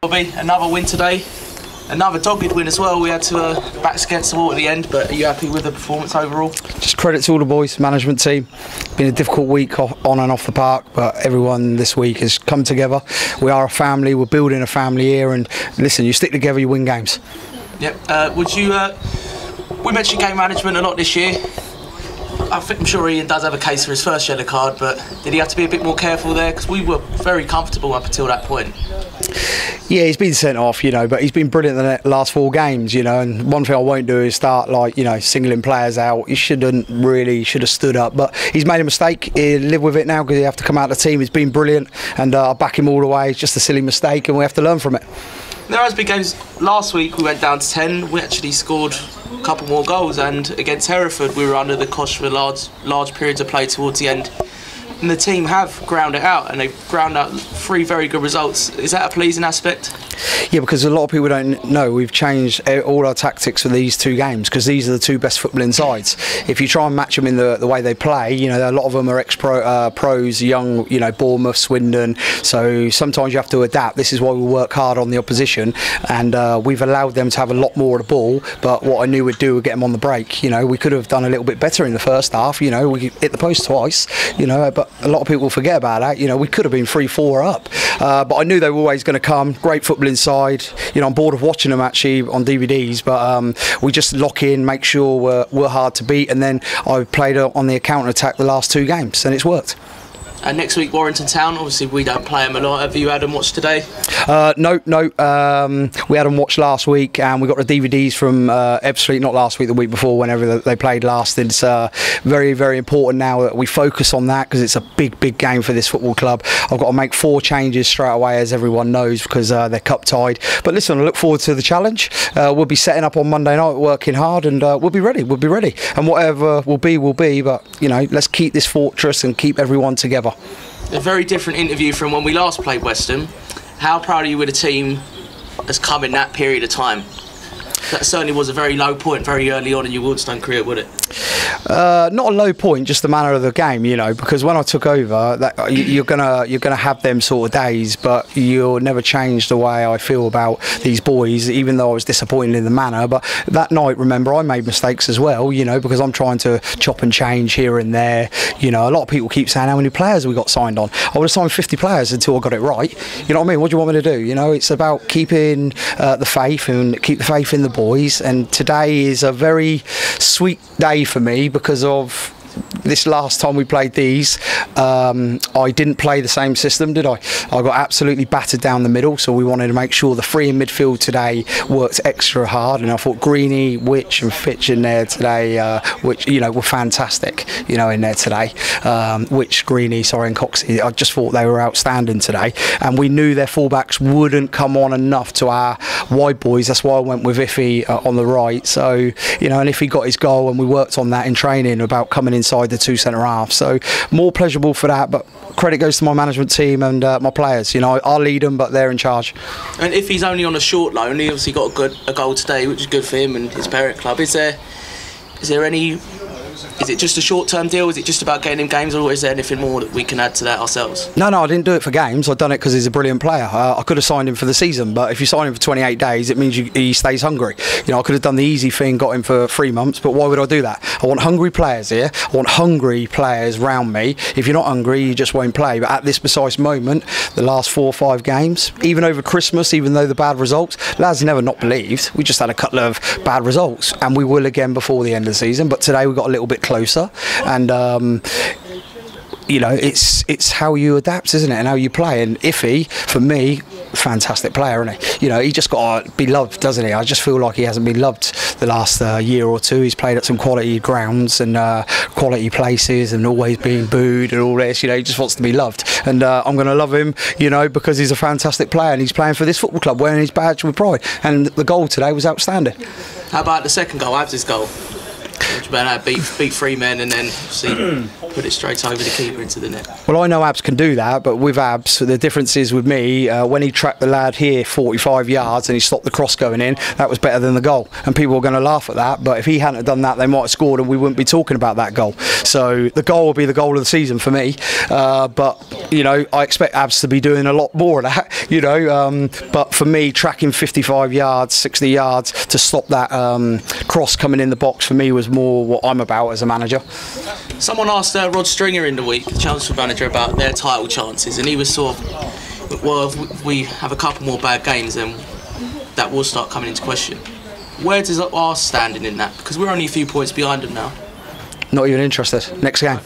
Bobby, another win today, another dogged win as well. We had to backs against the wall at the end, but are you happy with the performance overall? Just credit to all the boys, management team. Been a difficult week on and off the park, but everyone this week has come together. We are a family, we're building a family here, and listen, you stick together, you win games. Yep. We mentioned game management a lot this year. I'm sure Ian does have a case for his first yellow card, but did he have to be a bit more careful there? Because we were very comfortable up until that point. Yeah, he's been sent off, but he's been brilliant in the last 4 games, and one thing I won't do is start singling players out. He should have stood up, but he's made a mistake. He'll live with it now because he have to come out of the team. He's been brilliant, and I back him all the way. It's just a silly mistake, and we have to learn from it. There has been games. Last week we went down to 10. We actually scored a couple more goals, and against Hereford we were under the cosh for large periods of play towards the end. And the team have ground it out, and they've ground out 3 very good results. Is that a pleasing aspect? Yeah, because a lot of people don't know we've changed all our tactics for these 2 games because these are the 2 best footballing sides. If you try and match them in the way they play, a lot of them are ex-pros, young, Bournemouth, Swindon. So sometimes you have to adapt. This is why we work hard on the opposition, and we've allowed them to have a lot more of the ball. But what I knew we'd do would get them on the break. We could have done a little bit better in the first half. We hit the post twice. But a lot of people forget about that. We could have been 3-4 up. But I knew they were always going to come. Great football inside. I'm bored of watching them actually on DVDs, but we just lock in, make sure we're hard to beat, and then I've played on the counter attack the last 2 games, and it's worked. And next week, Warrington Town. Obviously, we don't play them a lot. Have you had them watched today? No. We had them watched last week, and we got the DVDs from A.F.C. not last week, the week before, whenever they played last. It's very, very important now that we focus on that because it's a big, big game for this football club. I've got to make 4 changes straight away, as everyone knows, because they're cup tied. But listen, I look forward to the challenge. We'll be setting up on Monday night, working hard, and we'll be ready. We'll be ready. And whatever will be, will be. But let's keep this fortress and keep everyone together. A very different interview from when we last played Weston. How proud are you with a team that's come in that period of time? That certainly was a very low point very early on in your Woodstone career, would it? Not a low point, just the manner of the game, because when I took over, you're gonna have them sort of days, but you'll never change the way I feel about these boys, even though I was disappointed in the manner. But that night, remember, I made mistakes as well, because I'm trying to chop and change here and there. A lot of people keep saying how many players we got signed on. I would have signed 50 players until I got it right. You know what I mean? What do you want me to do? It's about keeping the faith and keep the faith in the boys. And today is a very sweet day for me because of this last time we played these. I didn't play the same system, did I? I got absolutely battered down the middle, so we wanted to make sure the 3 in midfield today worked extra hard, and I thought Greeny, Witch and Fitch in there today, which were fantastic, in there today. Witch, Greeny, and Coxey, I just thought they were outstanding today, and we knew their fullbacks wouldn't come on enough to our wide boys. That's why I went with Iffy on the right. So and Iffy got his goal, and we worked on that in training about coming inside the 2 centre halves. So more pleasurable for that, but credit goes to my management team and my players. I'll lead them, but they're in charge. And if he's only on a short loan, he obviously got a goal today, which is good for him and his parent club. Is there any? Is it just a short-term deal? Is it just about getting him games, or is there anything more that we can add to that ourselves? No, I didn't do it for games. I've done it because he's a brilliant player. I could have signed him for the season, but if you sign him for 28 days, it means he stays hungry. I could have done the easy thing, got him for 3 months, but why would I do that? I want hungry players here. I want hungry players round me. If you're not hungry, you just won't play. But at this precise moment, the last 4 or 5 games, even over Christmas, even though the bad results, lads never not believed. We just had a couple of bad results, and we will again before the end of the season. But today we got a little bit closer, and it's how you adapt, isn't it, and how you play. And Iffy, for me, fantastic player, isn't he? He just got to be loved, doesn't he? I just feel like he hasn't been loved the last year or 2. He's played at some quality grounds and quality places and always being booed and all this. He just wants to be loved, and I'm going to love him, because he's a fantastic player and he's playing for this football club, wearing his badge with pride. And the goal today was outstanding. How about the second goal? How's his goal? Much better. Beat 3 men and then see put it straight over the keeper into the net. Well, I know Abs can do that, but with Abs, the difference is with me, when he tracked the lad here 45 yards and he stopped the cross going in, that was better than the goal. And people were going to laugh at that, but if he hadn't have done that, they might have scored and we wouldn't be talking about that goal. So the goal will be the goal of the season for me. But, you know, I expect Abs to be doing a lot more of that, you know. But for me, tracking 55 yards, 60 yards to stop that cross coming in the box for me was more what I'm about as a manager. Someone asked Rod Stringer in the week, the Chelmsford manager, about their title chances, and he was sort of, well, if we have a couple more bad games, then that will start coming into question. Where does our standing in that? Because we're only a few points behind them now. Not even interested. Next game.